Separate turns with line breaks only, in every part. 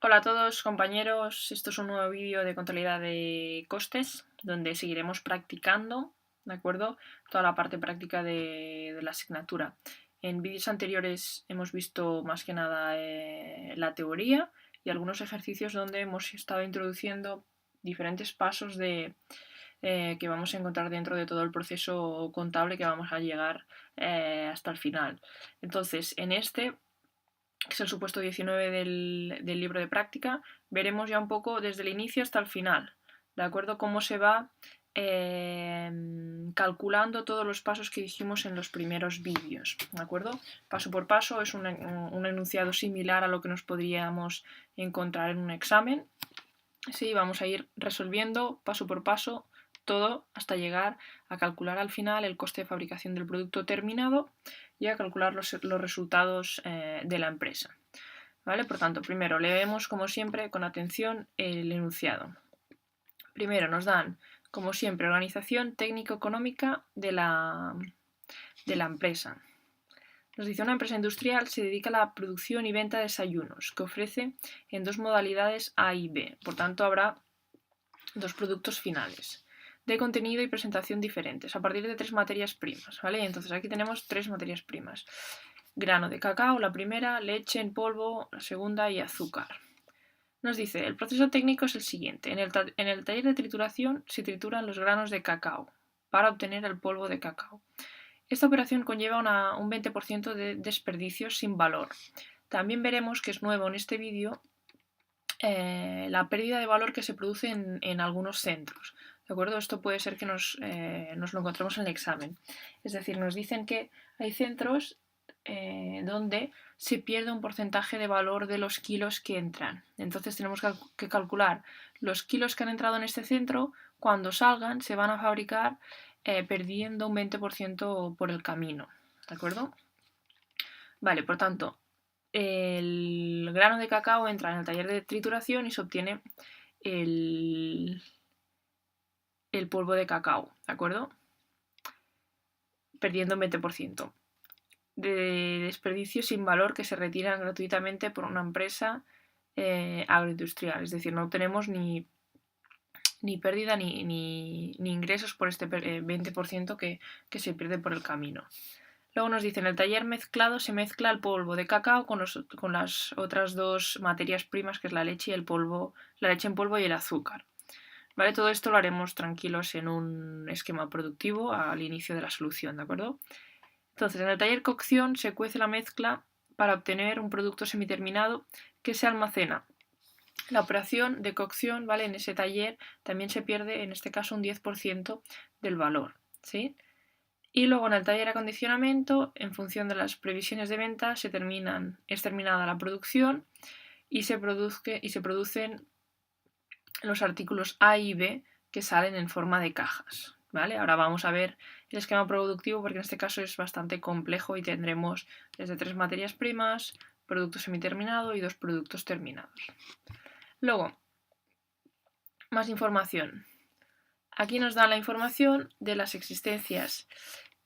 Hola a todos compañeros, esto es un nuevo vídeo de contabilidad de costes donde seguiremos practicando, ¿de acuerdo? Toda la parte práctica de la asignatura. En vídeos anteriores hemos visto más que nada la teoría y algunos ejercicios donde hemos estado introduciendo diferentes pasos que vamos a encontrar dentro de todo el proceso contable que vamos a llegar hasta el final. Entonces, en este que es el supuesto 19 del libro de práctica, veremos ya un poco desde el inicio hasta el final, ¿de acuerdo? Cómo se va calculando todos los pasos que dijimos en los primeros vídeos, ¿de acuerdo? Paso por paso es un enunciado similar a lo que nos podríamos encontrar en un examen. Sí, vamos a ir resolviendo paso por paso todo hasta llegar a calcular al final el coste de fabricación del producto terminado y a calcular los resultados de la empresa. ¿Vale? Por tanto, primero leemos como siempre con atención el enunciado. Primero nos dan, como siempre, organización técnico-económica de la empresa. Nos dice, una empresa industrial se dedica a la producción y venta de desayunos, que ofrece en dos modalidades A y B. Por tanto, habrá dos productos finales de contenido y presentación diferentes a partir de tres materias primas, ¿vale? Entonces aquí tenemos tres materias primas. Grano de cacao, la primera, leche en polvo, la segunda y azúcar. Nos dice, el proceso técnico es el siguiente. En el taller de trituración se trituran los granos de cacao para obtener el polvo de cacao. Esta operación conlleva un 20% de desperdicios sin valor. También veremos que es nuevo en este vídeo la pérdida de valor que se produce en algunos centros. ¿De acuerdo? Esto puede ser que nos lo encontremos en el examen. Es decir, nos dicen que hay centros donde se pierde un porcentaje de valor de los kilos que entran. Entonces tenemos que calcular los kilos que han entrado en este centro, cuando salgan se van a fabricar perdiendo un 20% por el camino. ¿De acuerdo? Vale, por tanto, el grano de cacao entra en el taller de trituración y se obtiene el polvo de cacao, ¿de acuerdo? Perdiendo un 20% de desperdicio sin valor que se retiran gratuitamente por una empresa agroindustrial. Es decir, no obtenemos ni pérdida ni ingresos por este 20% que se pierde por el camino. Luego nos dice, en el taller mezclado se mezcla el polvo de cacao con las otras dos materias primas, que es la leche y la leche en polvo y el azúcar. ¿Vale? Todo esto lo haremos tranquilos en un esquema productivo al inicio de la solución, ¿de acuerdo? Entonces, en el taller cocción se cuece la mezcla para obtener un producto semiterminado que se almacena. La operación de cocción, ¿vale? En ese taller también se pierde, en este caso, un 10% del valor, ¿sí? Y luego en el taller de acondicionamiento, en función de las previsiones de venta, es terminada la producción y se producen los artículos A y B que salen en forma de cajas. ¿Vale? Ahora vamos a ver el esquema productivo porque en este caso es bastante complejo y tendremos desde tres materias primas, producto semiterminado y dos productos terminados. Luego, más información. Aquí nos da la información de las existencias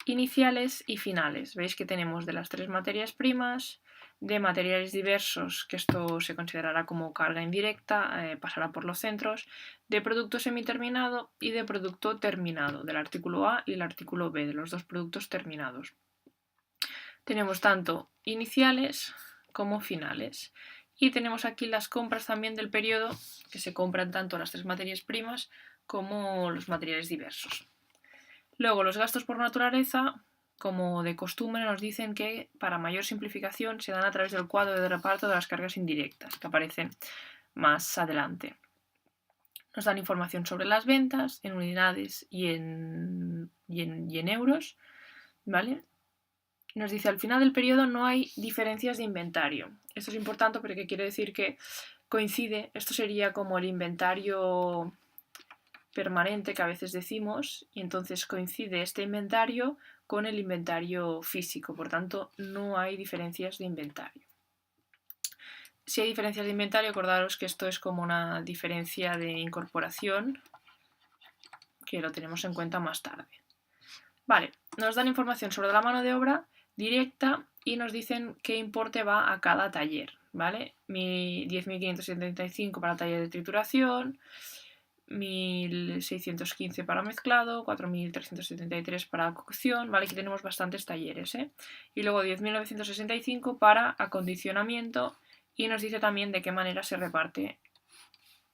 iniciales y finales. Veis que tenemos de las tres materias primas, de materiales diversos, que esto se considerará como carga indirecta, pasará por los centros, de producto semiterminado y de producto terminado, del artículo A y el artículo B, de los dos productos terminados. Tenemos tanto iniciales como finales. Y tenemos aquí las compras también del periodo, que se compran tanto las tres materias primas como los materiales diversos. Luego, los gastos por naturaleza, como de costumbre, nos dicen que para mayor simplificación se dan a través del cuadro de reparto de las cargas indirectas, que aparecen más adelante. Nos dan información sobre las ventas en unidades y en euros, ¿vale? Nos dice, al final del periodo no hay diferencias de inventario. Esto es importante porque quiere decir que coincide, esto sería como el inventario permanente que a veces decimos, y entonces coincide este inventario con el inventario físico, por tanto no hay diferencias de inventario. Si hay diferencias de inventario, acordaros que esto es como una diferencia de incorporación, que lo tenemos en cuenta más tarde. Vale, nos dan información sobre la mano de obra directa y nos dicen qué importe va a cada taller. ¿vale? 10.575 para el taller de trituración, 1.615 para mezclado, 4.373 para cocción, ¿vale? Aquí tenemos bastantes talleres, ¿eh? Y luego 10.965 para acondicionamiento y nos dice también de qué manera se reparte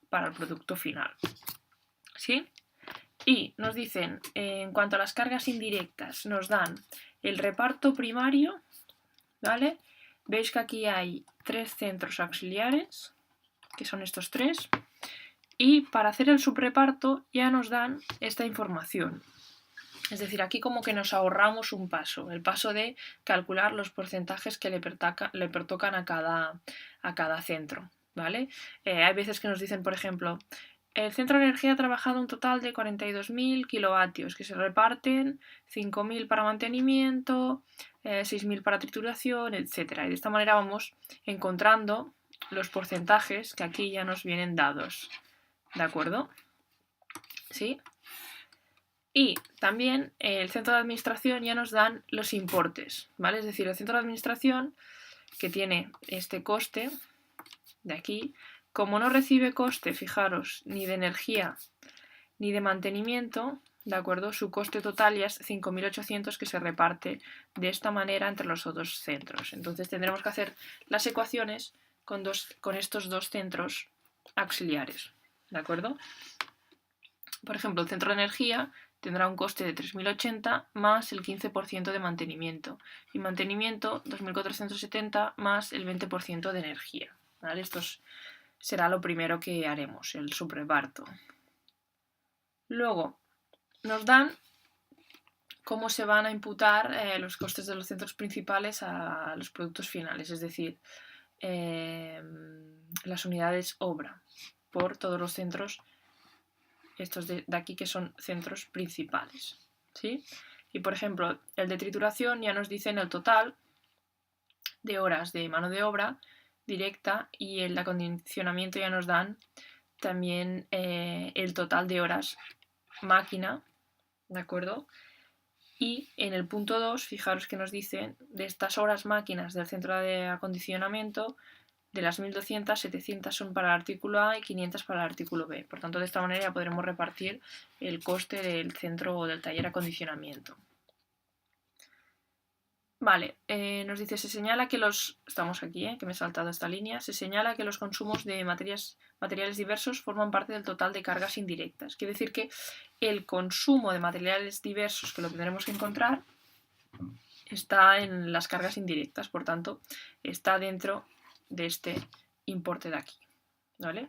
para el producto final, ¿sí? Y nos dicen, en cuanto a las cargas indirectas, nos dan el reparto primario, ¿vale? Veis que aquí hay 3 centros auxiliares, que son estos 3, y para hacer el subreparto ya nos dan esta información. Es decir, aquí como que nos ahorramos un paso, el paso de calcular los porcentajes que le pertocan a cada centro, ¿vale? Hay veces que nos dicen, por ejemplo, el centro de energía ha trabajado un total de 42.000 kilovatios, que se reparten 5.000 para mantenimiento, 6.000 para trituración, etc. Y de esta manera vamos encontrando los porcentajes que aquí ya nos vienen dados, ¿de acuerdo? ¿Sí? Y también el centro de administración ya nos dan los importes, ¿vale? Es decir, el centro de administración que tiene este coste de aquí, como no recibe coste, fijaros, ni de energía ni de mantenimiento, ¿de acuerdo? Su coste total ya es 5.800 que se reparte de esta manera entre los otros centros. Entonces tendremos que hacer las ecuaciones con estos dos centros auxiliares, ¿de acuerdo? Por ejemplo, el centro de energía tendrá un coste de 3.080 más el 15% de mantenimiento. Y mantenimiento 2.470 más el 20% de energía, ¿vale? Esto será lo primero que haremos, el subreparto. Luego, nos dan cómo se van a imputar los costes de los centros principales a los productos finales, es decir, las unidades obra por todos los centros, estos de aquí que son centros principales, ¿sí? Y por ejemplo, el de trituración ya nos dicen el total de horas de mano de obra directa y el acondicionamiento ya nos dan también el total de horas máquina, ¿de acuerdo? Y en el punto 2, fijaros que nos dicen de estas horas máquinas del centro de acondicionamiento, de las 1.200, 700 son para el artículo A y 500 para el artículo B. Por tanto, de esta manera ya podremos repartir el coste del centro o del taller acondicionamiento. Vale, nos dice, se señala que los... Estamos aquí, que me he saltado esta línea. Se señala que los consumos de materiales diversos forman parte del total de cargas indirectas. Quiere decir que el consumo de materiales diversos, que lo tendremos que encontrar, está en las cargas indirectas, por tanto, está dentro de este importe de aquí, ¿vale?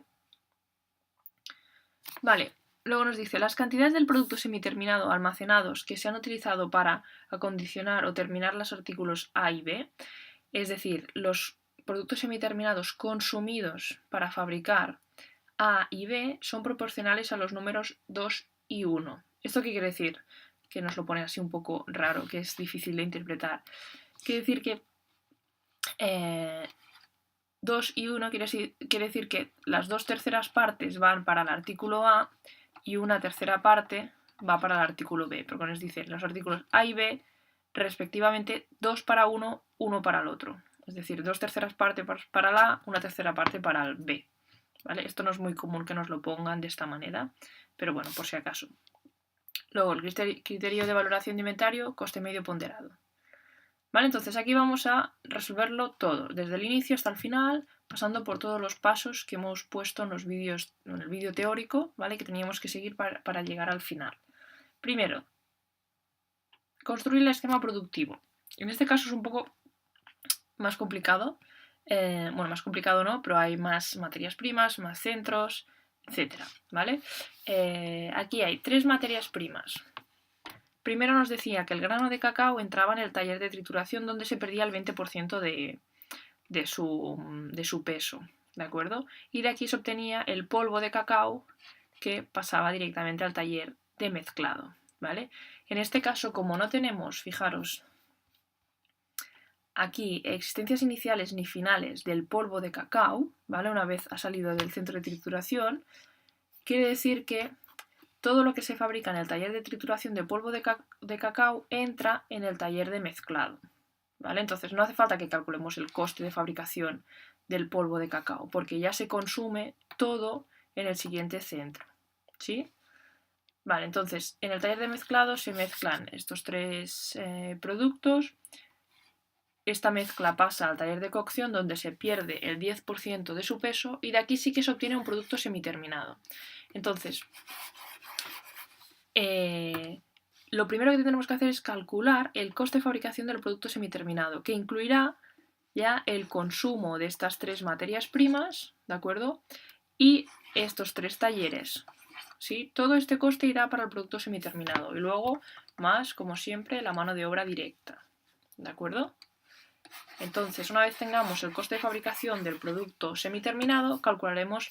Vale, luego nos dice, las cantidades del producto semiterminado almacenados que se han utilizado para acondicionar o terminar los artículos A y B, es decir, los productos semiterminados consumidos para fabricar A y B son proporcionales a los números 2 y 1. ¿Esto qué quiere decir? Que nos lo pone así un poco raro, que es difícil de interpretar. Quiere decir que 2 y 1 quiere decir que las 2 terceras partes van para el artículo A y una tercera parte va para el artículo B, porque nos dice los artículos A y B respectivamente 2 para uno, 1 para el otro. Es decir, 2 terceras partes para el A, una tercera parte para el B. ¿Vale? Esto no es muy común que nos lo pongan de esta manera, pero bueno, por si acaso. Luego, el criterio de valoración de inventario, coste medio ponderado. ¿Vale? Entonces aquí vamos a resolverlo todo, desde el inicio hasta el final, pasando por todos los pasos que hemos puesto en los vídeos, en el vídeo teórico, ¿vale? Que teníamos que seguir para llegar al final. Primero, construir el esquema productivo. En este caso es un poco más complicado. Bueno, más complicado no, pero hay más materias primas, más centros, etc. ¿Vale? Aquí hay 3 materias primas. Primero nos decía que el grano de cacao entraba en el taller de trituración donde se perdía el 20% de su peso, ¿de acuerdo? Y de aquí se obtenía el polvo de cacao que pasaba directamente al taller de mezclado, ¿vale? En este caso, como no tenemos, fijaros, aquí existencias iniciales ni finales del polvo de cacao, ¿vale? Una vez ha salido del centro de trituración, quiere decir que todo lo que se fabrica en el taller de trituración de polvo de cacao entra en el taller de mezclado, ¿vale? Entonces no hace falta que calculemos el coste de fabricación del polvo de cacao, porque ya se consume todo en el siguiente centro, ¿sí? Vale, entonces en el taller de mezclado se mezclan estos tres productos. Esta mezcla pasa al taller de cocción donde se pierde el 10% de su peso y de aquí sí que se obtiene un producto semiterminado. Entonces, lo primero que tenemos que hacer es calcular el coste de fabricación del producto semiterminado, que incluirá ya el consumo de estas tres materias primas, ¿de acuerdo? Y estos tres talleres, ¿sí? Todo este coste irá para el producto semiterminado y luego más, como siempre, la mano de obra directa, ¿de acuerdo? Entonces, una vez tengamos el coste de fabricación del producto semiterminado, calcularemos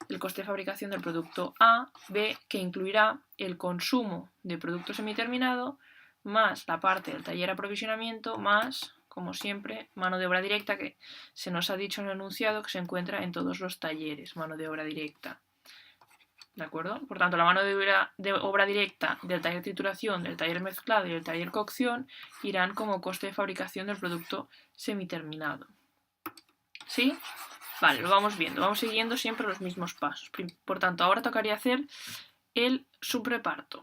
el coste de fabricación del producto A, B, que incluirá el consumo de producto semiterminado, más la parte del taller aprovisionamiento, más, como siempre, mano de obra directa, que se nos ha dicho en el enunciado que se encuentra en todos los talleres, mano de obra directa. ¿De acuerdo? Por tanto, la mano de obra directa del taller trituración, del taller mezclado y del taller cocción irán como coste de fabricación del producto semiterminado. ¿Sí? Vale, lo vamos viendo, vamos siguiendo siempre los mismos pasos. Por tanto, ahora tocaría hacer el subreparto.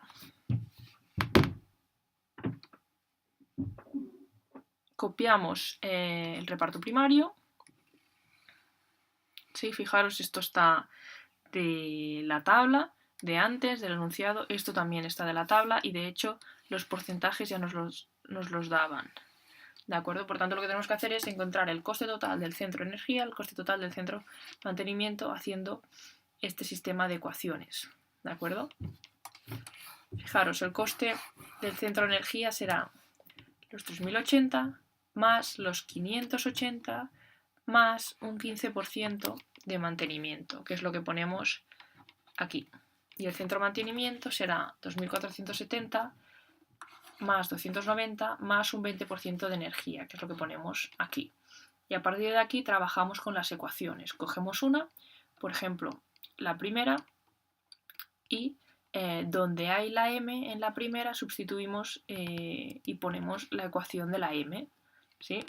Copiamos el reparto primario. ¿Sí? Fijaros, esto está de la tabla de antes, del enunciado. Esto también está de la tabla y de hecho los porcentajes ya nos los daban. ¿De acuerdo? Por tanto, lo que tenemos que hacer es encontrar el coste total del centro de energía, el coste total del centro de mantenimiento, haciendo este sistema de ecuaciones. ¿De acuerdo? Fijaros, el coste del centro de energía será los 3080 más los 580 más un 15% de mantenimiento, que es lo que ponemos aquí. Y el centro de mantenimiento será 2470 más 290 más un 20% de energía, que es lo que ponemos aquí. Y a partir de aquí trabajamos con las ecuaciones. Cogemos una, por ejemplo, la primera, y donde hay la m en la primera sustituimos y ponemos la ecuación de la m. ¿Sí?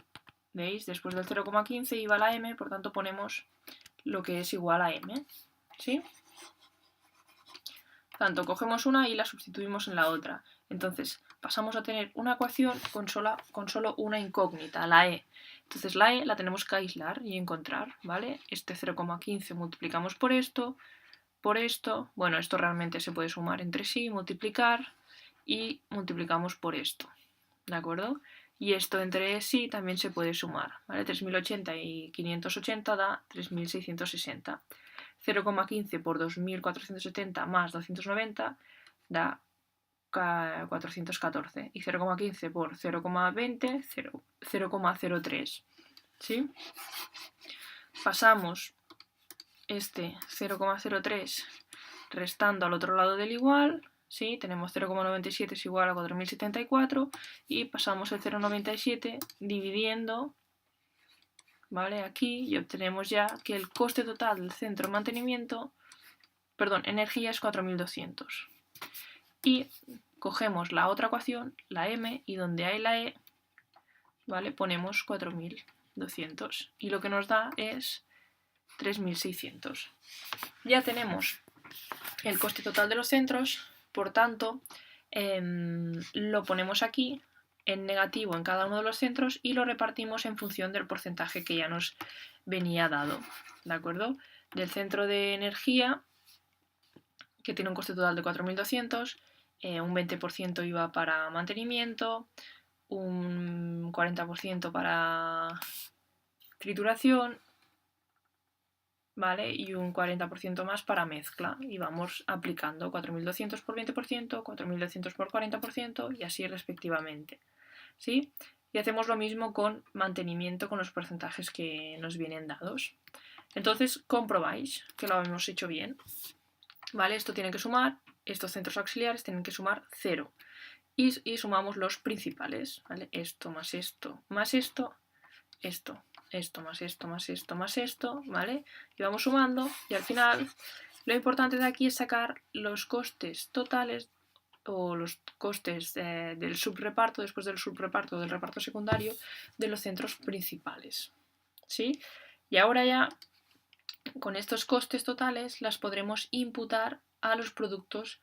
¿Veis? Después del 0,15 iba la m, por tanto ponemos lo que es igual a m. ¿Sí? Tanto cogemos una y la sustituimos en la otra. Entonces pasamos a tener una ecuación con solo una incógnita, la e. Entonces la e la tenemos que aislar y encontrar, ¿vale? Este 0,15 multiplicamos por esto, bueno, esto realmente se puede sumar entre sí, multiplicar y multiplicamos por esto, ¿de acuerdo? Y esto entre sí también se puede sumar, ¿vale? 3080 y 580 da 3660. 0,15 por 2470 más 290 da 414 y 0,15 por 0,20 0,03. ¿Sí? Pasamos este 0,03 restando al otro lado del igual, ¿sí? Tenemos 0,97 es igual a 4074 y pasamos el 0,97 dividiendo, ¿vale? Aquí y obtenemos ya que el coste total del centro de mantenimiento, energía es 4200. Y cogemos la otra ecuación, la m, y donde hay la e, ¿vale? Ponemos 4200 y lo que nos da es 3600. Ya tenemos el coste total de los centros, por tanto, lo ponemos aquí en negativo en cada uno de los centros y lo repartimos en función del porcentaje que ya nos venía dado, ¿de acuerdo? Del centro de energía, que tiene un coste total de 4200, un 20% iba para mantenimiento, un 40% para trituración, ¿vale? Y un 40% más para mezcla. Y vamos aplicando 4200 por 20%, 4200 por 40% y así respectivamente. ¿Sí? Y hacemos lo mismo con mantenimiento con los porcentajes que nos vienen dados. Entonces comprobáis que lo hemos hecho bien. ¿Vale? Esto tiene que sumar, estos centros auxiliares tienen que sumar 0. Y sumamos los principales, ¿vale? Esto más esto más esto, esto más esto más esto más esto, ¿vale? Y vamos sumando y al final lo importante de aquí es sacar los costes totales o los costes del subreparto, después del subreparto del reparto secundario, de los centros principales, ¿sí? Y ahora ya, con estos costes totales, las podremos imputar a los productos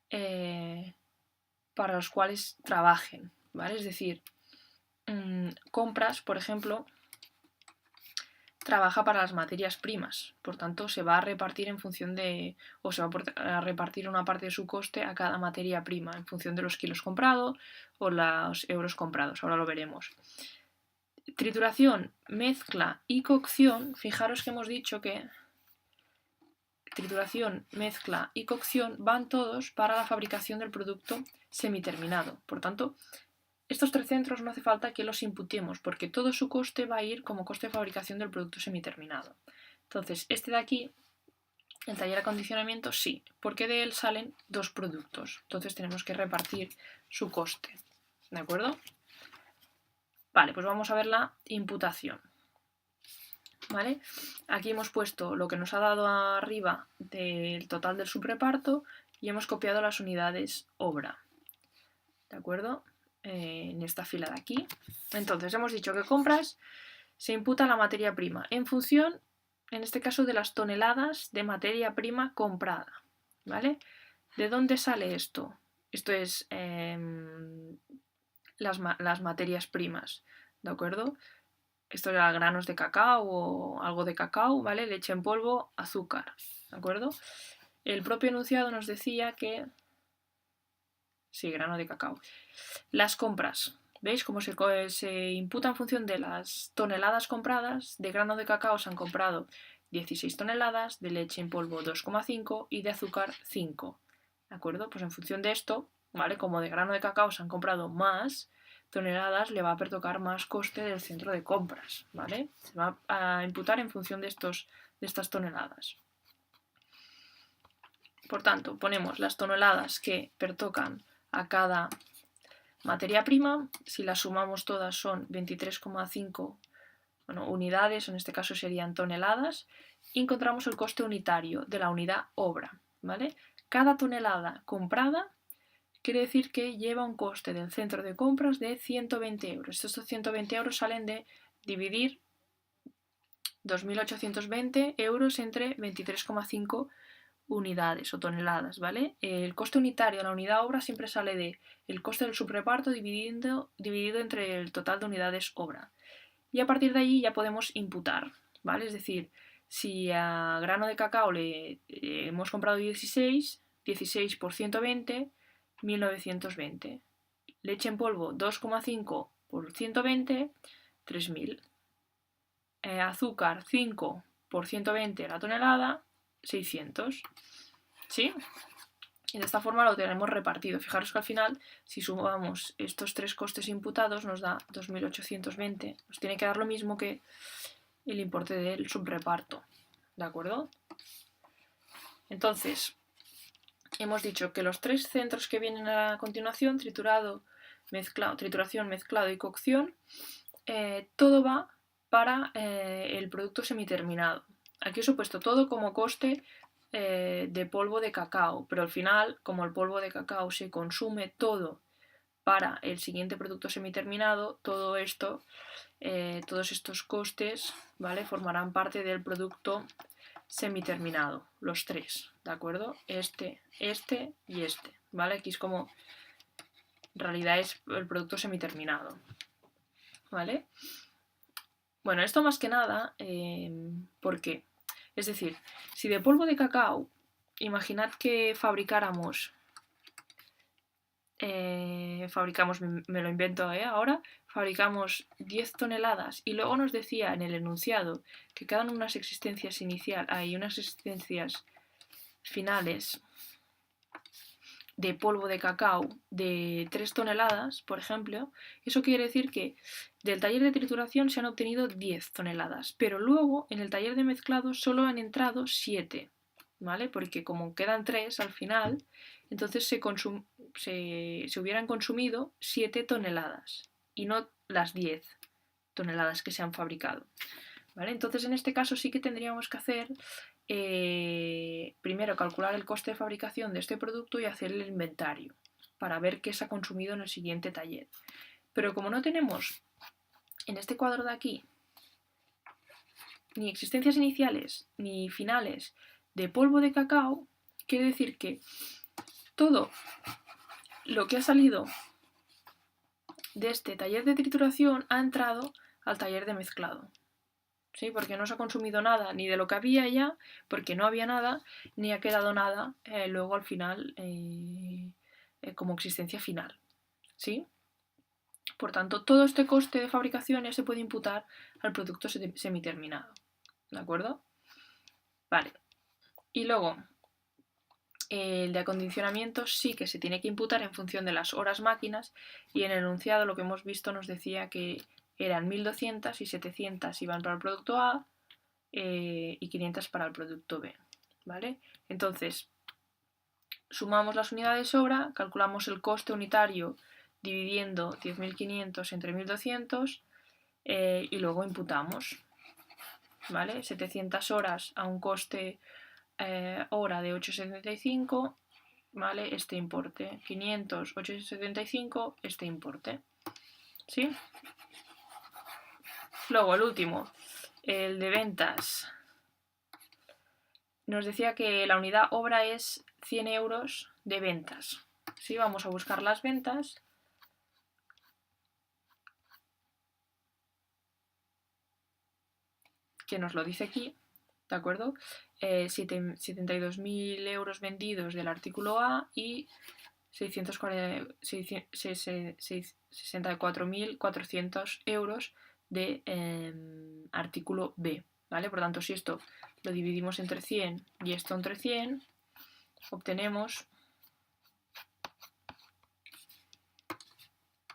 para los cuales trabajen, ¿vale? Es decir, compras, por ejemplo, trabaja para las materias primas, por tanto se va a repartir en función de, o se va a repartir una parte de su coste a cada materia prima en función de los kilos comprados o los euros comprados, ahora lo veremos. Trituración, mezcla y cocción, fijaros que hemos dicho que trituración, mezcla y cocción van todos para la fabricación del producto semiterminado, por tanto estos 3 centros no hace falta que los imputemos porque todo su coste va a ir como coste de fabricación del producto semiterminado. Entonces, este de aquí, el taller de acondicionamiento, sí, porque de él salen 2 productos. Entonces tenemos que repartir su coste. ¿De acuerdo? Vale, pues vamos a ver la imputación. ¿Vale? Aquí hemos puesto lo que nos ha dado arriba del total del subreparto y hemos copiado las unidades obra. ¿De acuerdo? En esta fila de aquí. Entonces hemos dicho que compras se imputa la materia prima en función, en este caso, de las toneladas de materia prima comprada, ¿vale? ¿De dónde sale esto? Esto es las materias primas, ¿de acuerdo? Esto era granos de cacao o algo de cacao, ¿vale? Leche en polvo, azúcar, ¿de acuerdo? El propio enunciado nos decía que... Sí, grano de cacao. Las compras. ¿Veis cómo se imputa en función de las toneladas compradas? De grano de cacao se han comprado 16 toneladas, de leche en polvo 2,5 y de azúcar 5. ¿De acuerdo? Pues en función de esto, ¿vale? Como de grano de cacao se han comprado más toneladas, le va a pertocar más coste del centro de compras, ¿vale? Se va a imputar en función de estas toneladas. Por tanto, ponemos las toneladas que pertocan a cada materia prima, si las sumamos todas son 23,5 unidades, en este caso serían toneladas, y encontramos el coste unitario de la unidad obra, ¿vale? Cada tonelada comprada quiere decir que lleva un coste del centro de compras de 120 euros. Estos 120 euros salen de dividir 2.820 euros entre 23,5 unidades o toneladas, ¿vale? El coste unitario de la unidad obra siempre sale de el coste del subreparto dividido entre el total de unidades obra. Y a partir de ahí ya podemos imputar, ¿vale? Es decir, si a grano de cacao le hemos comprado 16 por 120, 1920. Leche en polvo 2,5 por 120, 3000. Azúcar 5 por 120 la tonelada, 600. ¿Sí? Y de esta forma lo tenemos repartido. Fijaros que al final, si sumamos estos 3 costes imputados, nos da 2.820. Nos tiene que dar lo mismo que el importe del subreparto. ¿De acuerdo? Entonces, hemos dicho que los 3 centros que vienen a continuación, trituración, mezclado y cocción, todo va para el producto semiterminado. Aquí os he puesto todo como coste de polvo de cacao, pero al final, como el polvo de cacao se consume todo para el siguiente producto semiterminado, todo esto, todos estos costes, ¿vale? Formarán parte del producto semiterminado, los 3, ¿de acuerdo? Este y este, ¿vale? Aquí es como, en realidad es el producto semiterminado, ¿vale? Bueno, esto más que nada, ¿por qué? Es decir, si de polvo de cacao, imaginad que fabricamos, me lo invento ahora, fabricamos 10 toneladas y luego nos decía en el enunciado que quedan unas existencias unas existencias finales de polvo de cacao de 3 toneladas, por ejemplo, eso quiere decir que del taller de trituración se han obtenido 10 toneladas, pero luego en el taller de mezclado solo han entrado 7, ¿vale? Porque como quedan 3 al final, entonces se hubieran consumido 7 toneladas y no las 10 toneladas que se han fabricado, ¿vale? Entonces en este caso sí que tendríamos que hacer primero calcular el coste de fabricación de este producto y hacer el inventario para ver qué se ha consumido en el siguiente taller. Pero como no tenemos en este cuadro de aquí ni existencias iniciales ni finales de polvo de cacao, quiere decir que todo lo que ha salido de este taller de trituración ha entrado al taller de mezclado. ¿Sí? Porque no se ha consumido nada ni de lo que había ya, porque no había nada, ni ha quedado nada luego al final como existencia final. ¿Sí? Por tanto, todo este coste de fabricación ya se puede imputar al producto semiterminado. ¿De acuerdo? Vale. Y luego, el de acondicionamiento sí que se tiene que imputar en función de las horas máquinas, y en el enunciado lo que hemos visto nos decía que eran 1200 y 700 iban para el producto A y 500 para el producto B. ¿Vale? Entonces, sumamos las unidades obra, calculamos el coste unitario dividiendo 10.500 entre 1.200 y luego imputamos. ¿Vale? 700 horas a un coste hora de 8,75, ¿vale? Este importe. 500, 8,75, este importe. ¿Sí? Luego el último, el de ventas. Nos decía que la unidad obra es 100 euros de ventas. ¿Sí? Vamos a buscar las ventas. Que nos lo dice aquí, ¿de acuerdo? 72.000 euros vendidos del artículo A y 64.400 euros de artículo B, ¿vale? Por tanto, si esto lo dividimos entre 100 y esto entre 100, obtenemos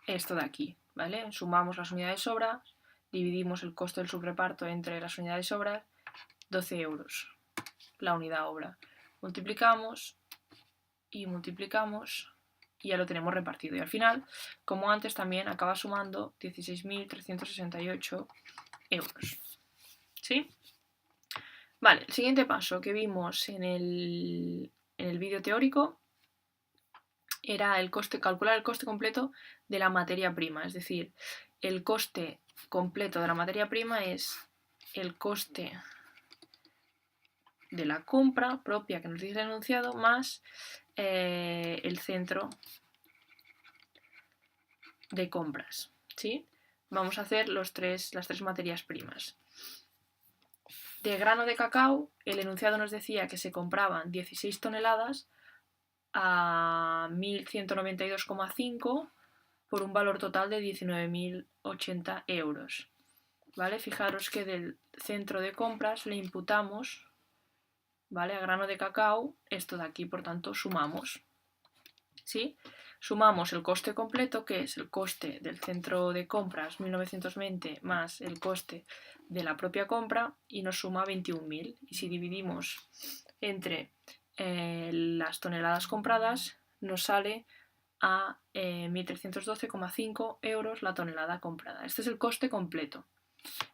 esto de aquí, ¿vale? Sumamos las unidades sobra, dividimos el coste del subreparto entre las unidades sobra, 12 euros la unidad obra. Multiplicamos y multiplicamos y ya lo tenemos repartido. Y al final, como antes, también acaba sumando 16.368 euros. ¿Sí? Vale, el siguiente paso que vimos en el vídeo teórico era calcular el coste completo de la materia prima. Es decir, el coste completo de la materia prima es el coste de la compra propia que nos dice el enunciado más el centro de compras. ¿Sí? Vamos a hacer las tres materias primas. De grano de cacao, el enunciado nos decía que se compraban 16 toneladas a 1.192,5 por un valor total de 19.080 euros. ¿Vale? Fijaros que del centro de compras le imputamos, ¿vale? A grano de cacao esto de aquí, por tanto sumamos. ¿Sí? Sumamos el coste completo, que es el coste del centro de compras 1920 más el coste de la propia compra, y nos suma 21.000. Y si dividimos entre las toneladas compradas, nos sale a 1.312,5 euros la tonelada comprada. Este es el coste completo.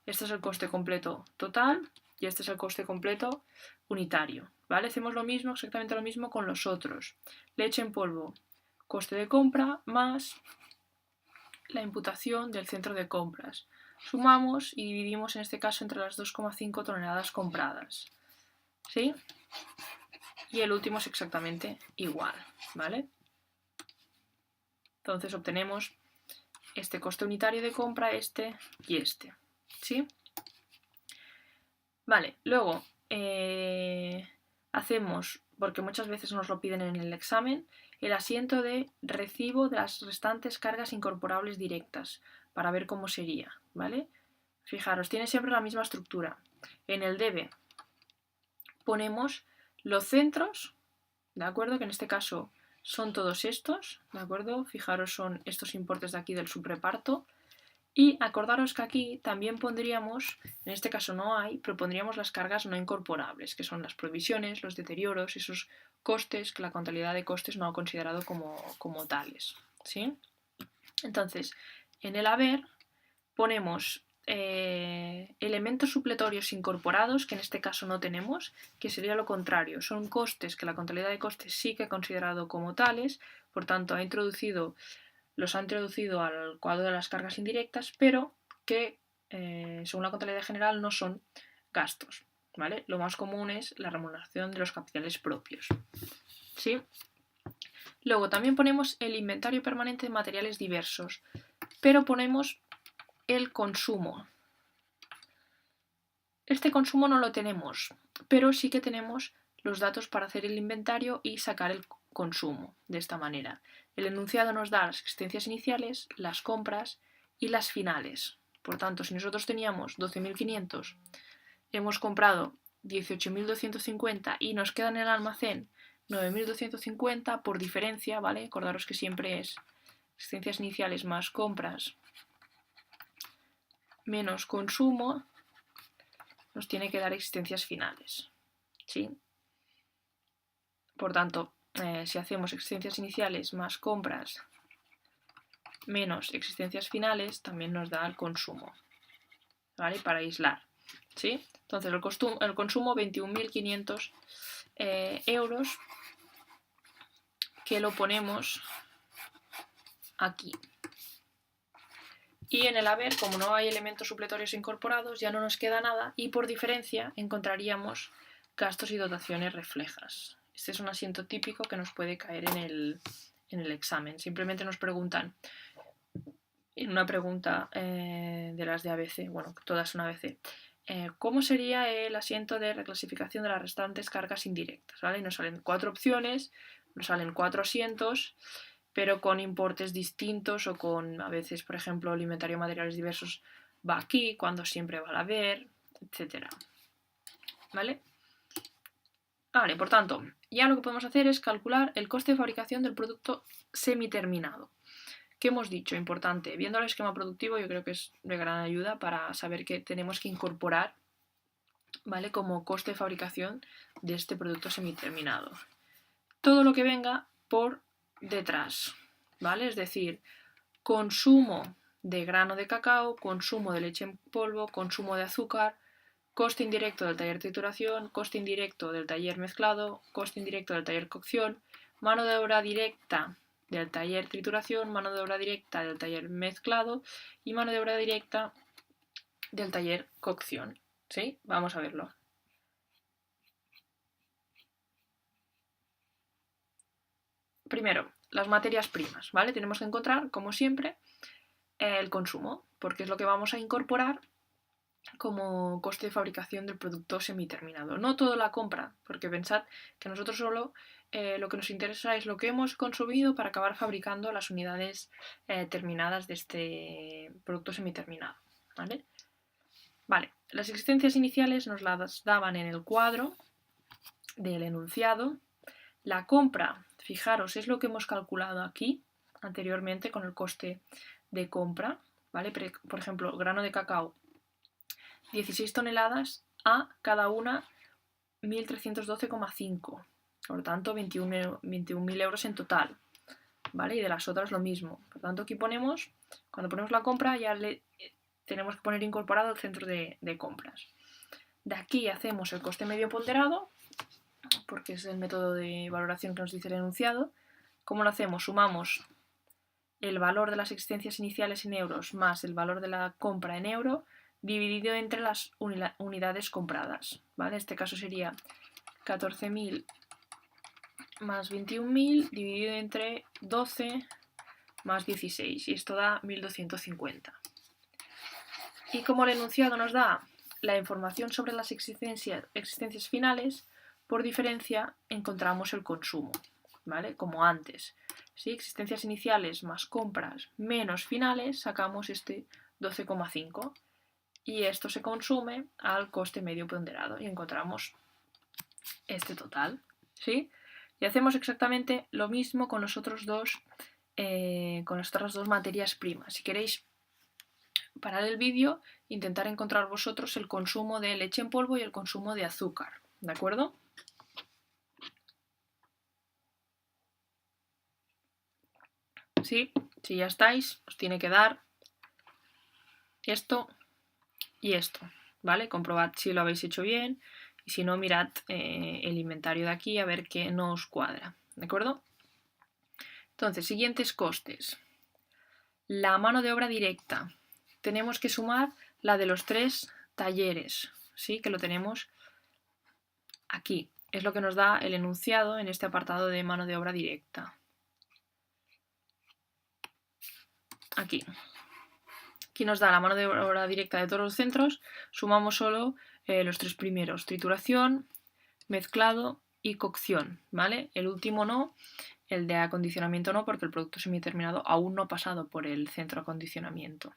Este es el coste completo total y este es el coste completo unitario. ¿Vale? Hacemos lo mismo, exactamente lo mismo con los otros. Leche en polvo, coste de compra más la imputación del centro de compras. Sumamos y dividimos en este caso entre las 2,5 toneladas compradas. ¿Sí? Y el último es exactamente igual, ¿vale? Entonces obtenemos este coste unitario de compra, este y este. ¿Sí? Vale, luego hacemos, porque muchas veces nos lo piden en el examen, el asiento de recibo de las restantes cargas incorporables directas, para ver cómo sería, ¿vale? Fijaros, tiene siempre la misma estructura. En el debe ponemos los centros, ¿de acuerdo? Que en este caso son todos estos, ¿de acuerdo? Fijaros, son estos importes de aquí del subreparto. Y acordaros que aquí también pondríamos, en este caso no hay, pero pondríamos las cargas no incorporables, que son las provisiones, los deterioros, esos costes que la contabilidad de costes no ha considerado como tales. ¿Sí? Entonces, en el haber ponemos elementos supletorios incorporados, que en este caso no tenemos, que sería lo contrario. Son costes que la contabilidad de costes sí que ha considerado como tales, por tanto los ha introducido al cuadro de las cargas indirectas, pero que según la contabilidad general no son gastos, ¿vale? Lo más común es la remuneración de los capitales propios, ¿sí? Luego también ponemos el inventario permanente de materiales diversos, pero ponemos el consumo. Este consumo no lo tenemos, pero sí que tenemos los datos para hacer el inventario y sacar el consumo de esta manera. El enunciado nos da las existencias iniciales, las compras y las finales. Por tanto, si nosotros teníamos 12.500, hemos comprado 18.250 y nos queda en el almacén 9.250 por diferencia, ¿vale? Acordaros que siempre es existencias iniciales más compras menos consumo, nos tiene que dar existencias finales, ¿sí? Por tanto, si hacemos existencias iniciales más compras menos existencias finales, también nos da el consumo, ¿vale? Para aislar, ¿sí? Entonces, el consumo 21.500 euros, que lo ponemos aquí. Y en el haber, como no hay elementos supletorios incorporados, ya no nos queda nada y por diferencia encontraríamos gastos y dotaciones reflejas. Este es un asiento típico que nos puede caer en el examen. Simplemente nos preguntan, en una pregunta de las de ABC, bueno, todas son ABC, ¿cómo sería el asiento de reclasificación de las restantes cargas indirectas? ¿Vale? Y nos salen 4 opciones, nos salen 4 asientos, pero con importes distintos o con, a veces, por ejemplo, el inventario de materiales diversos va aquí, cuando siempre va al haber, etc. ¿Vale? Vale, por tanto, ya lo que podemos hacer es calcular el coste de fabricación del producto semiterminado. ¿Qué hemos dicho? Importante. Viendo el esquema productivo, yo creo que es de gran ayuda para saber que tenemos que incorporar, ¿vale?, como coste de fabricación de este producto semiterminado todo lo que venga por detrás, ¿vale? Es decir, consumo de grano de cacao, consumo de leche en polvo, consumo de azúcar, coste indirecto del taller trituración, coste indirecto del taller mezclado, coste indirecto del taller cocción, mano de obra directa del taller trituración, mano de obra directa del taller mezclado y mano de obra directa del taller cocción. ¿Sí? Vamos a verlo. Primero, las materias primas, ¿vale? Tenemos que encontrar, como siempre, el consumo, porque es lo que vamos a incorporar como coste de fabricación del producto semiterminado. No toda la compra, porque pensad que nosotros solo lo que nos interesa es lo que hemos consumido para acabar fabricando las unidades terminadas de este producto semiterminado, ¿vale? Vale, las existencias iniciales nos las daban en el cuadro del enunciado. La compra, fijaros, es lo que hemos calculado aquí anteriormente con el coste de compra, ¿vale? Por ejemplo, grano de cacao, 16 toneladas a cada una 1.312,5, por lo tanto 21.000 euros en total, ¿vale? Y de las otras lo mismo. Por tanto, aquí ponemos, cuando ponemos la compra ya tenemos que poner incorporado el centro de compras. De aquí hacemos el coste medio ponderado, porque es el método de valoración que nos dice el enunciado. ¿Cómo lo hacemos? Sumamos el valor de las existencias iniciales en euros más el valor de la compra en euro dividido entre las unidades compradas, ¿vale? En este caso sería 14.000 más 21.000 dividido entre 12 más 16 y esto da 1.250. Y como el enunciado nos da la información sobre las existencias finales, por diferencia encontramos el consumo, ¿vale? Como antes. ¿Sí? Existencias iniciales más compras menos finales, sacamos este 12,5 y esto se consume al coste medio ponderado y encontramos este total, ¿sí? Y hacemos exactamente lo mismo con los otros dos, con las otras dos materias primas. Si queréis parar el vídeo, intentar encontrar vosotros el consumo de leche en polvo y el consumo de azúcar, ¿de acuerdo? Sí, si ya estáis, os tiene que dar esto y esto, ¿vale? Comprobad si lo habéis hecho bien y si no, mirad el inventario de aquí a ver qué no os cuadra, ¿de acuerdo? Entonces, siguientes costes. La mano de obra directa. Tenemos que sumar la de los 3 talleres, ¿sí? Que lo tenemos aquí. Es lo que nos da el enunciado en este apartado de mano de obra directa. Aquí. Aquí nos da la mano de obra directa de todos los centros, sumamos solo los tres primeros, trituración, mezclado y cocción, ¿vale? El último no, el de acondicionamiento no, porque el producto semiterminado aún no ha pasado por el centro de acondicionamiento.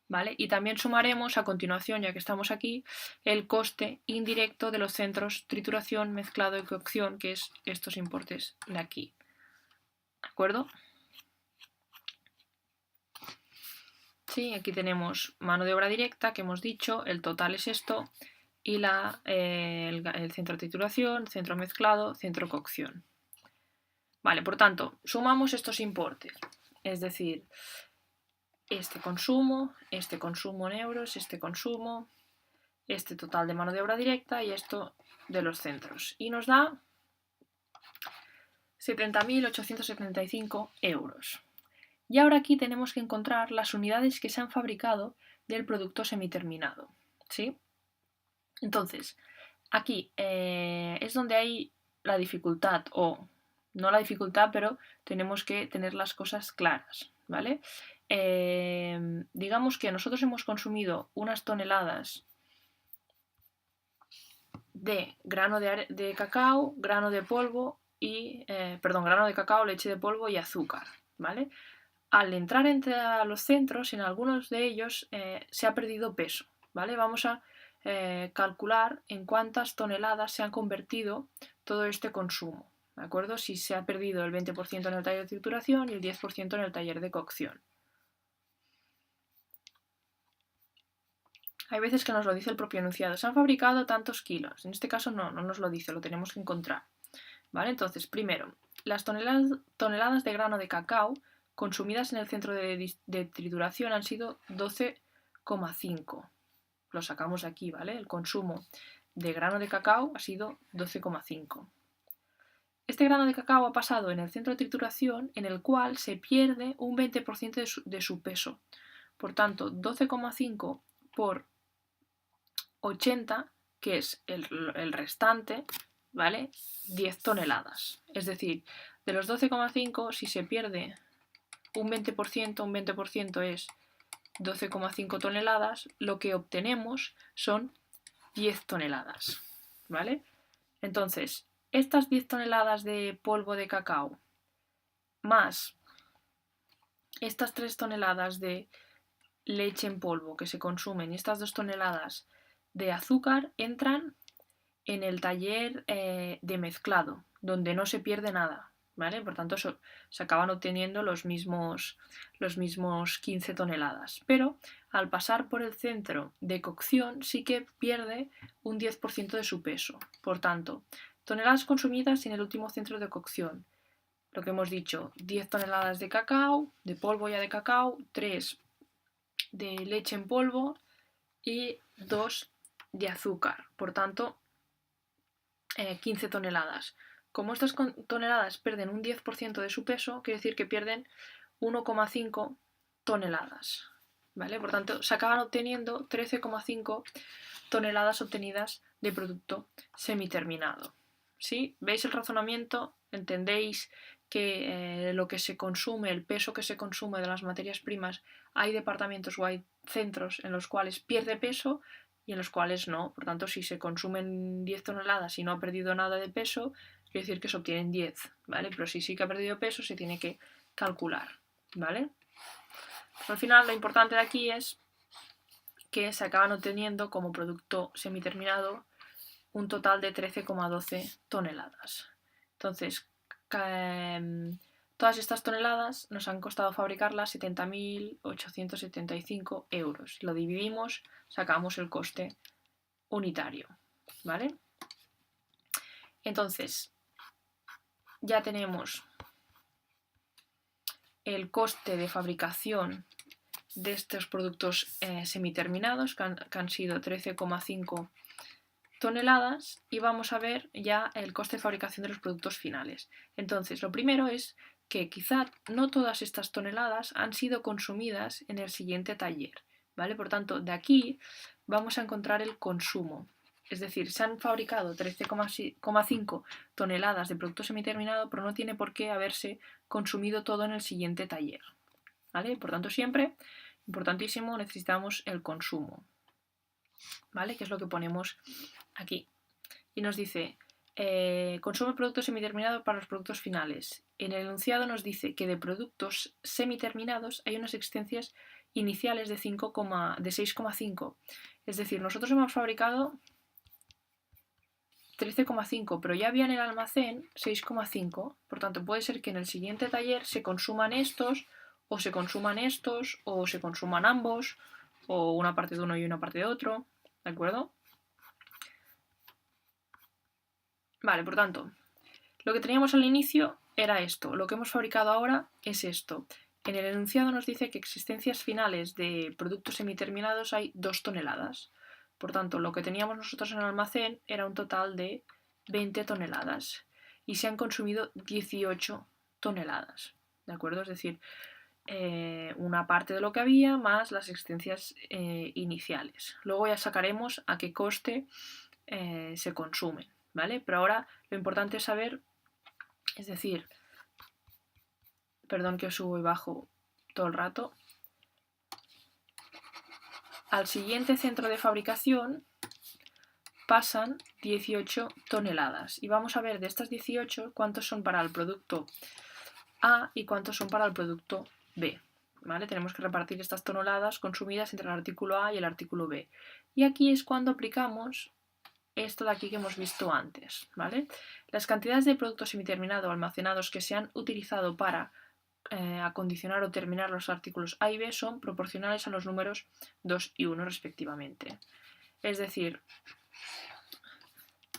¿Vale? Y también sumaremos a continuación, ya que estamos aquí, el coste indirecto de los centros trituración, mezclado y cocción, que es estos importes de aquí. ¿De acuerdo? Sí, aquí tenemos mano de obra directa, que hemos dicho, el total es esto, y el centro trituración, centro mezclado, centro cocción. Vale, por tanto, sumamos estos importes, es decir, este consumo en euros, este consumo, este total de mano de obra directa y esto de los centros. Y nos da 70.875 euros. Y ahora aquí tenemos que encontrar las unidades que se han fabricado del producto semiterminado, ¿sí? Entonces, aquí es donde hay la dificultad, o no la dificultad, pero tenemos que tener las cosas claras, ¿vale? Digamos que nosotros hemos consumido unas toneladas de grano de cacao, grano de polvo y, grano de cacao, leche de polvo y azúcar, ¿vale? Al entrar entre los centros, en algunos de ellos se ha perdido peso, ¿vale? Vamos a calcular en cuántas toneladas se han convertido todo este consumo, ¿de acuerdo? Si se ha perdido el 20% en el taller de trituración y el 10% en el taller de cocción. Hay veces que nos lo dice el propio enunciado. Se han fabricado tantos kilos. En este caso no nos lo dice, lo tenemos que encontrar. ¿Vale? Entonces, primero, las toneladas de grano de cacao consumidas en el centro de trituración han sido 12,5. Lo sacamos aquí, ¿vale? El consumo de grano de cacao ha sido 12,5. Este grano de cacao ha pasado en el centro de trituración, en el cual se pierde un 20% de su peso. Por tanto, 12,5 por 80, que es el restante, ¿vale? 10 toneladas. Es decir, de los 12,5, si se pierde un 20% es 12,5 toneladas, lo que obtenemos son 10 toneladas, ¿vale? Entonces, estas 10 toneladas de polvo de cacao más estas 3 toneladas de leche en polvo que se consumen y estas 2 toneladas de azúcar entran en el taller de mezclado, donde no se pierde nada, ¿vale? Por tanto, se acaban obteniendo los mismos 15 toneladas. Pero al pasar por el centro de cocción sí que pierde un 10% de su peso. Por tanto, toneladas consumidas en el último centro de cocción. Lo que hemos dicho, 10 toneladas de cacao, de polvo ya de cacao, 3 de leche en polvo y 2 de azúcar. Por tanto, 15 toneladas. Como estas toneladas pierden un 10% de su peso, quiere decir que pierden 1,5 toneladas. ¿Vale? Por tanto, se acaban obteniendo 13,5 toneladas obtenidas de producto semiterminado. ¿Sí? ¿Veis el razonamiento? ¿Entendéis que lo que se consume, el peso que se consume de las materias primas, hay departamentos o hay centros en los cuales pierde peso y en los cuales no? Por tanto, si se consumen 10 toneladas y no ha perdido nada de peso, quiere decir que se obtienen 10, ¿vale? Pero si sí que ha perdido peso, se tiene que calcular, ¿vale? Pues al final, lo importante de aquí es que se acaban obteniendo como producto semiterminado un total de 13,12 toneladas. Entonces, todas estas toneladas nos han costado fabricarlas 70.875 euros. Si lo dividimos, sacamos el coste unitario, ¿vale? Entonces, ya tenemos el coste de fabricación de estos productos semiterminados, que han sido 13,5 toneladas, y vamos a ver ya el coste de fabricación de los productos finales. Entonces, lo primero es que quizá no todas estas toneladas han sido consumidas en el siguiente taller, ¿vale? Por tanto, de aquí vamos a encontrar el consumo. Es decir, se han fabricado 13,5 toneladas de producto semiterminado, pero no tiene por qué haberse consumido todo en el siguiente taller, ¿vale? Por tanto, siempre, importantísimo, necesitamos el consumo, ¿vale? Que es lo que ponemos aquí. Y nos dice, consumo de producto semiterminado para los productos finales. En el enunciado nos dice que de productos semiterminados hay unas existencias iniciales de 6,5. Es decir, nosotros hemos fabricado 13,5, pero ya había en el almacén 6,5. Por tanto, puede ser que en el siguiente taller se consuman estos, o se consuman estos, o se consuman ambos, o una parte de uno y una parte de otro. ¿De acuerdo? Vale, por tanto, lo que teníamos al inicio era esto. Lo que hemos fabricado ahora es esto. En el enunciado nos dice que existencias finales de productos semiterminados hay 2 toneladas. Por tanto, lo que teníamos nosotros en el almacén era un total de 20 toneladas. Y se han consumido 18 toneladas. ¿De acuerdo? Es decir, una parte de lo que había más las existencias iniciales. Luego ya sacaremos a qué coste se consumen, ¿vale? Pero ahora lo importante es saber, es decir, perdón que os subo y bajo todo el rato, al siguiente centro de fabricación pasan 18 toneladas y vamos a ver de estas 18 cuántos son para el producto A y cuántos son para el producto B. ¿Vale? Tenemos que repartir estas toneladas consumidas entre el artículo A y el artículo B. Y aquí es cuando aplicamos esto de aquí que hemos visto antes, ¿vale? Las cantidades de producto semiterminado almacenados que se han utilizado para acondicionar o terminar los artículos A y B son proporcionales a los números 2 y 1 respectivamente. Es decir,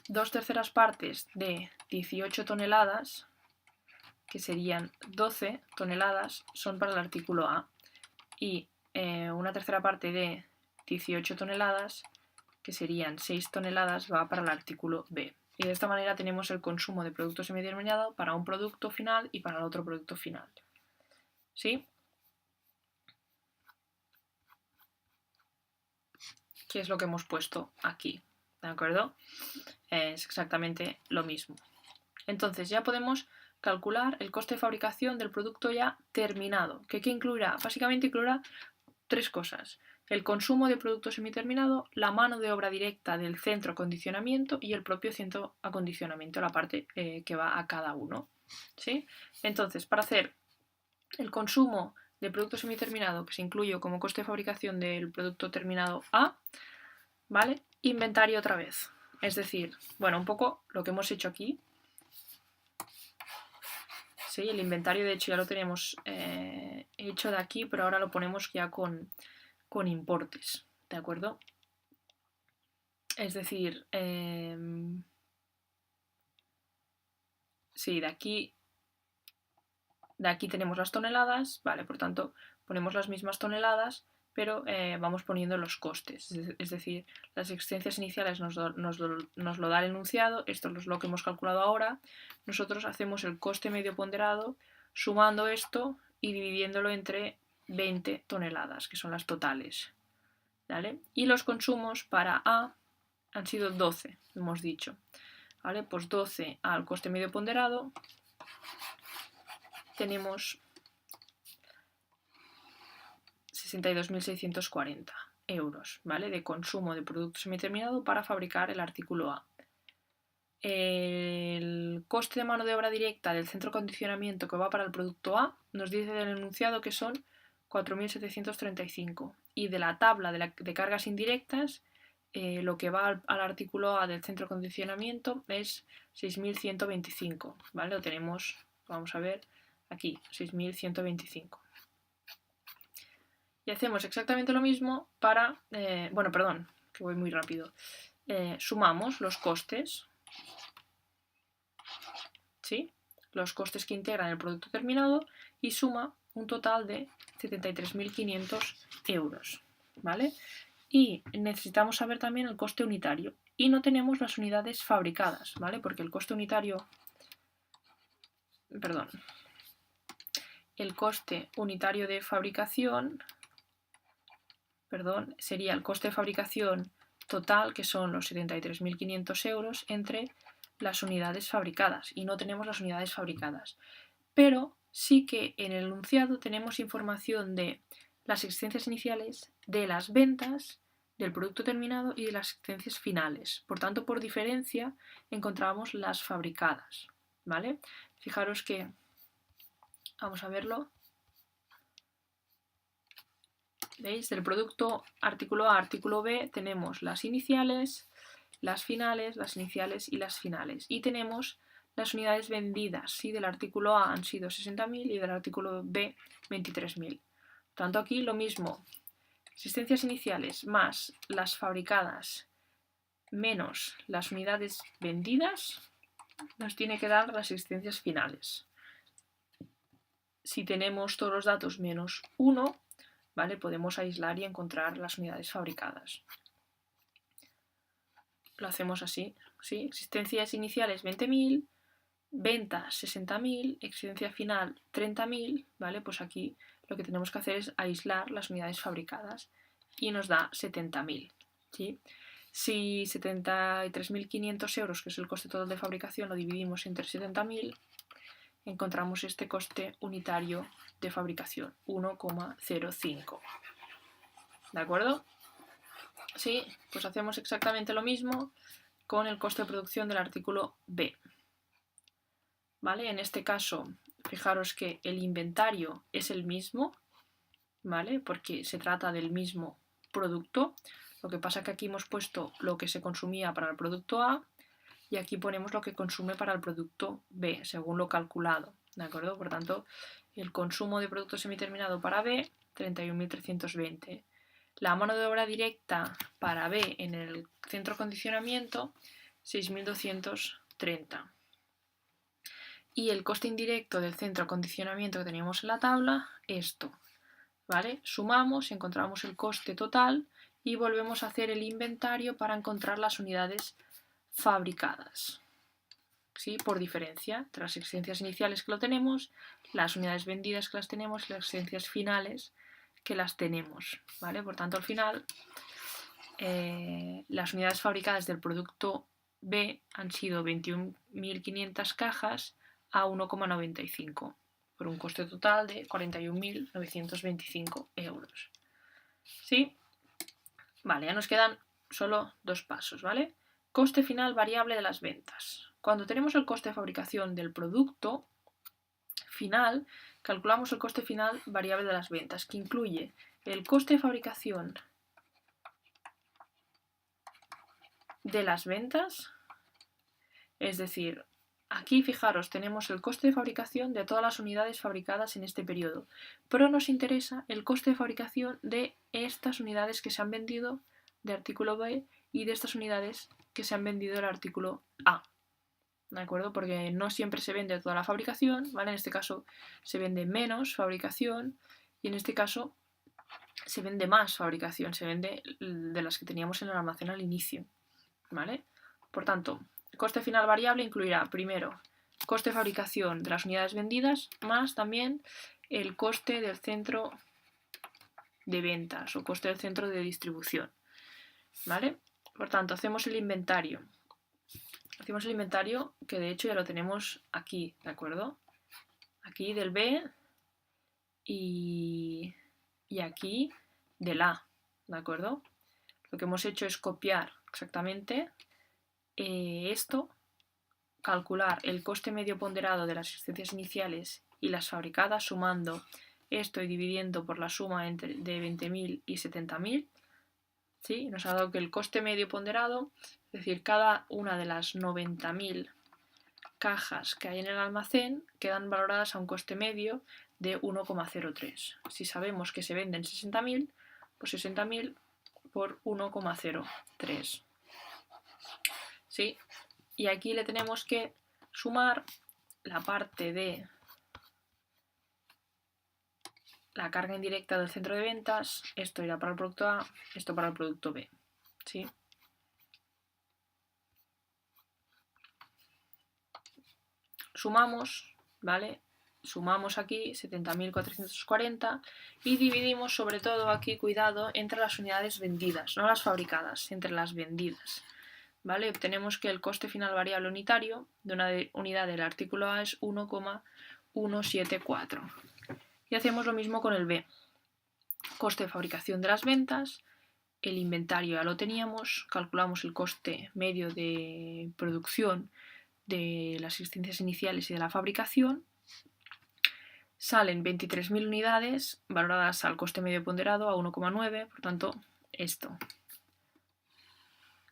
2/3 partes de 18 toneladas, que serían 12 toneladas, son para el artículo A y 1/3 parte de 18 toneladas, que serían 6 toneladas, va para el artículo B. Y de esta manera tenemos el consumo de producto semiterminado para un producto final y para el otro producto final. ¿Sí? ¿Qué es lo que hemos puesto aquí? ¿De acuerdo? Es exactamente lo mismo. Entonces ya podemos calcular el coste de fabricación del producto ya terminado. ¿Qué incluirá? Básicamente incluirá 3 cosas. El consumo de producto semiterminado, la mano de obra directa del centro acondicionamiento y el propio centro acondicionamiento, la parte que va a cada uno. ¿Sí? Entonces, para hacer el consumo de producto semiterminado que se incluye como coste de fabricación del producto terminado A, ¿vale? Inventario otra vez. Es decir, bueno, un poco lo que hemos hecho aquí. Sí, el inventario de hecho ya lo tenemos hecho de aquí, pero ahora lo ponemos ya con importes, ¿de acuerdo? Es decir, sí, de aquí tenemos las toneladas, vale, por tanto ponemos las mismas toneladas, pero vamos poniendo los costes, es decir, las existencias iniciales nos lo da el enunciado, esto es lo que hemos calculado ahora, nosotros hacemos el coste medio ponderado sumando esto y dividiéndolo entre 20 toneladas, que son las totales, ¿vale? Y los consumos para A han sido 12, hemos dicho, ¿vale? Pues 12 al coste medio ponderado tenemos 62.640 euros, ¿vale? De consumo de producto semiterminado para fabricar el artículo A. El coste de mano de obra directa del centro de acondicionamiento que va para el producto A nos dice del enunciado que son 4.735 y de la tabla de cargas indirectas lo que va al artículo A del centro de acondicionamiento es 6.125, ¿vale? Lo tenemos, vamos a ver, aquí, 6.125. Y hacemos exactamente lo mismo para, bueno, perdón, que voy muy rápido. Sumamos los costes, ¿sí? Los costes que integran el producto terminado y suma un total de 73.500 euros, ¿vale? Y necesitamos saber también el coste unitario y no tenemos las unidades fabricadas, ¿vale? Porque el coste unitario, perdón, el coste unitario de fabricación, perdón, sería el coste de fabricación total, que son los 73.500 euros, entre las unidades fabricadas. Y no tenemos las unidades fabricadas. Pero sí que en el enunciado tenemos información de las existencias iniciales, de las ventas, del producto terminado y de las existencias finales. Por tanto, por diferencia, encontramos las fabricadas. ¿Vale? Fijaros que, vamos a verlo, ¿veis? Del producto artículo A, artículo B, tenemos las iniciales, las finales, las iniciales y las finales. Y tenemos las unidades vendidas, ¿sí? Del artículo A han sido 60.000 y del artículo B 23.000. Tanto aquí lo mismo, existencias iniciales más las fabricadas menos las unidades vendidas nos tiene que dar las existencias finales. Si tenemos todos los datos menos 1, ¿vale? Podemos aislar y encontrar las unidades fabricadas. Lo hacemos así, ¿sí? Existencias iniciales 20.000, ventas 60.000, existencia final 30.000, ¿vale? Pues aquí lo que tenemos que hacer es aislar las unidades fabricadas y nos da 70.000, ¿sí? Si 73.500 euros, que es el coste total de fabricación, lo dividimos entre 70.000, encontramos este coste unitario de fabricación, 1,05. ¿De acuerdo? Sí, pues hacemos exactamente lo mismo con el coste de producción del artículo B. ¿Vale? En este caso, fijaros que el inventario es el mismo, ¿vale? Porque se trata del mismo producto. Lo que pasa es que aquí hemos puesto lo que se consumía para el producto A y aquí ponemos lo que consume para el producto B, según lo calculado, ¿de acuerdo? Por tanto, el consumo de producto semiterminado para B, 31.320. La mano de obra directa para B en el centro de acondicionamiento, 6.230. Y el coste indirecto del centro de acondicionamiento que teníamos en la tabla, esto, ¿vale? Sumamos, encontramos el coste total y volvemos a hacer el inventario para encontrar las unidades fabricadas, ¿sí? Por diferencia, entre las existencias iniciales que lo tenemos, las unidades vendidas que las tenemos y las existencias finales que las tenemos, ¿vale? Por tanto, al final, las unidades fabricadas del producto B han sido 21.500 cajas a 1,95 por un coste total de 41.925 euros. ¿Sí? Vale, ya nos quedan solo dos pasos, ¿vale? Coste final variable de las ventas. Cuando tenemos el coste de fabricación del producto final, calculamos el coste final variable de las ventas, que incluye el coste de fabricación de las ventas, es decir, aquí fijaros, tenemos el coste de fabricación de todas las unidades fabricadas en este periodo, pero nos interesa el coste de fabricación de estas unidades que se han vendido de artículo B y de estas unidades que se han vendido del artículo A. ¿De acuerdo? Porque no siempre se vende toda la fabricación, ¿vale? En este caso se vende menos fabricación y en este caso se vende más fabricación, se vende de las que teníamos en el almacén al inicio, ¿vale? Por tanto, el coste final variable incluirá primero coste de fabricación de las unidades vendidas más también el coste del centro de ventas o coste del centro de distribución, ¿vale? Por tanto, hacemos el inventario. Hacemos el inventario que de hecho ya lo tenemos aquí, ¿de acuerdo? Aquí del B y aquí del A, ¿de acuerdo? Lo que hemos hecho es copiar exactamente esto, calcular el coste medio ponderado de las existencias iniciales y las fabricadas sumando esto y dividiendo por la suma de 20.000 y 70.000, ¿sí? Nos ha dado que el coste medio ponderado, es decir, cada una de las 90.000 cajas que hay en el almacén quedan valoradas a un coste medio de 1,03. Si sabemos que se venden 60.000, pues 60.000 por 1,03. ¿Sí? Y aquí le tenemos que sumar la parte de la carga indirecta del centro de ventas. Esto irá para el producto A, esto para el producto B. ¿Sí? Sumamos, ¿vale? sumamos aquí 70.440 y dividimos sobre todo aquí, cuidado, entre las unidades vendidas, no las fabricadas, entre las vendidas. ¿Vale? Obtenemos que el coste final variable unitario de una unidad del artículo A es 1,174. Y hacemos lo mismo con el B. Coste de fabricación de las ventas, el inventario ya lo teníamos, calculamos el coste medio de producción de las existencias iniciales y de la fabricación. Salen 23.000 unidades valoradas al coste medio ponderado a 1,9, por tanto, esto.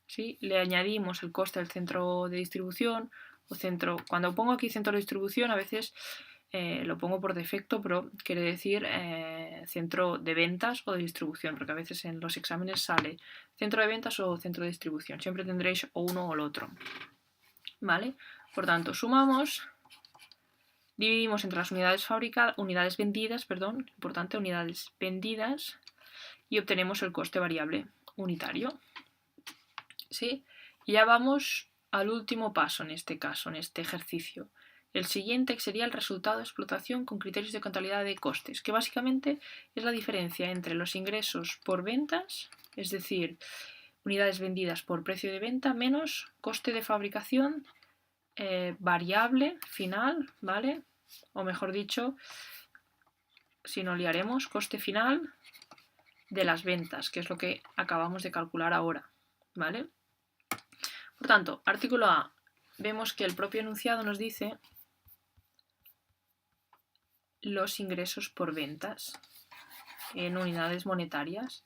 ¿Sí? Le añadimos el coste del centro de distribución o centro. Cuando pongo aquí centro de distribución, a veces lo pongo por defecto, pero quiere decir centro de ventas o de distribución, porque a veces en los exámenes sale centro de ventas o centro de distribución. Siempre tendréis o uno o el otro. ¿Vale? Por tanto, sumamos, dividimos entre las unidades vendidas, importante, unidades vendidas, y obtenemos el coste variable unitario. ¿Sí? Y ya vamos al último paso en este caso, en este ejercicio. El siguiente sería el resultado de explotación con criterios de contabilidad de costes, que básicamente es la diferencia entre los ingresos por ventas, es decir, unidades vendidas por precio de venta, menos coste de fabricación variable final, ¿vale? O mejor dicho, si no liaremos, coste final de las ventas, que es lo que acabamos de calcular ahora, ¿vale? Por tanto, artículo A, vemos que el propio enunciado nos dice los ingresos por ventas en unidades monetarias.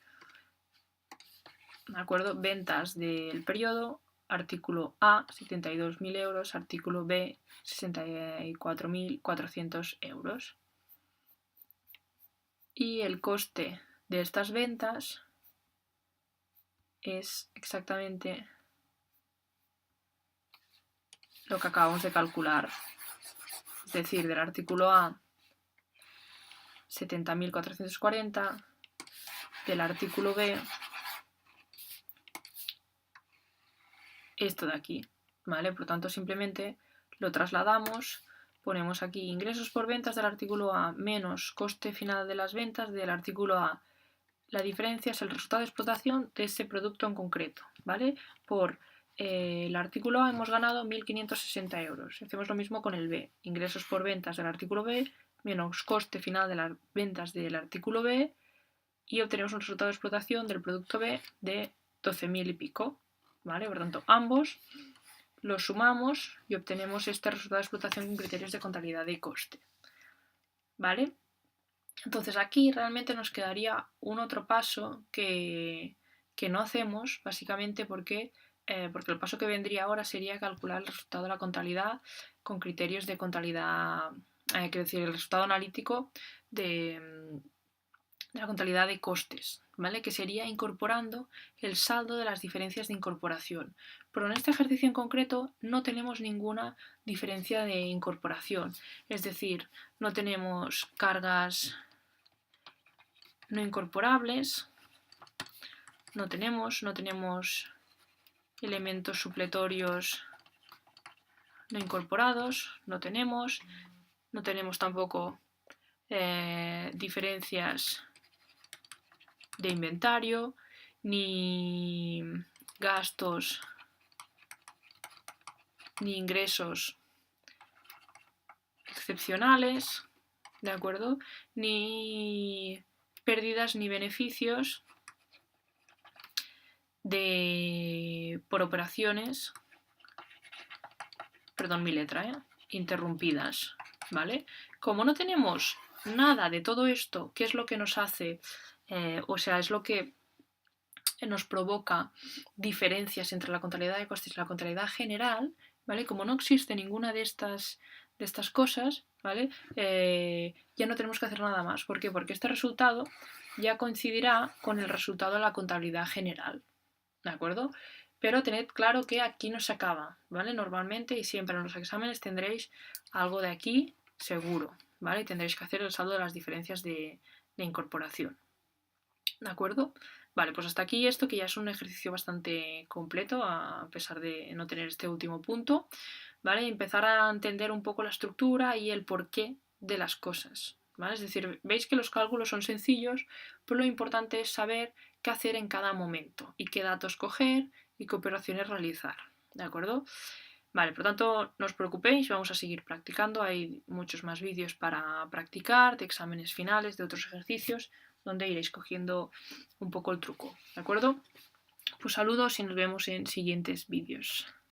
¿De acuerdo? Ventas del periodo, artículo A, 72.000 euros, artículo B, 64.400 euros. Y el coste de estas ventas es exactamente lo que acabamos de calcular. Es decir, del artículo A, 70.440, del artículo B, esto de aquí, ¿vale? Por tanto, simplemente lo trasladamos, ponemos aquí ingresos por ventas del artículo A menos coste final de las ventas del artículo A. La diferencia es el resultado de explotación de ese producto en concreto, ¿vale? Por el artículo A hemos ganado 1.560 euros. Hacemos lo mismo con el B. Ingresos por ventas del artículo B menos coste final de las ventas del artículo B y obtenemos un resultado de explotación del producto B de 12.000 y pico, ¿vale? Por tanto, ambos los sumamos y obtenemos este resultado de explotación con criterios de contabilidad de coste, ¿vale? Entonces aquí realmente nos quedaría un otro paso que no hacemos, básicamente porque el paso que vendría ahora sería calcular el resultado de la contabilidad con criterios de contabilidad, quiero decir, el resultado analítico de la contabilidad de costes, ¿vale? Que sería incorporando el saldo de las diferencias de incorporación. Pero en este ejercicio en concreto no tenemos ninguna diferencia de incorporación, es decir, no tenemos cargas no incorporables, no tenemos elementos supletorios no incorporados, no tenemos tampoco diferencias de inventario, ni gastos, ni ingresos excepcionales, ¿de acuerdo? Ni pérdidas ni beneficios por operaciones, perdón mi letra, interrumpidas, ¿vale? Como no tenemos nada de todo esto, ¿qué es lo que nos hace? Es lo que nos provoca diferencias entre la contabilidad de costes y la contabilidad general, ¿vale? Como no existe ninguna de estas cosas, ¿vale? Ya no tenemos que hacer nada más. ¿Por qué? Porque este resultado ya coincidirá con el resultado de la contabilidad general, ¿de acuerdo? Pero tened claro que aquí no se acaba, ¿vale? Normalmente y siempre en los exámenes tendréis algo de aquí seguro, ¿vale? Y tendréis que hacer el saldo de las diferencias de incorporación, ¿de acuerdo? Vale, pues hasta aquí esto, que ya es un ejercicio bastante completo, a pesar de no tener este último punto, ¿vale? Y empezar a entender un poco la estructura y el porqué de las cosas, ¿vale? Es decir, veis que los cálculos son sencillos, pero lo importante es saber qué hacer en cada momento y qué datos coger y qué operaciones realizar, ¿de acuerdo? Vale, por lo tanto, no os preocupéis, vamos a seguir practicando. Hay muchos más vídeos para practicar, de exámenes finales, de otros ejercicios, donde iréis cogiendo un poco el truco, ¿de acuerdo? Pues saludos y nos vemos en siguientes vídeos.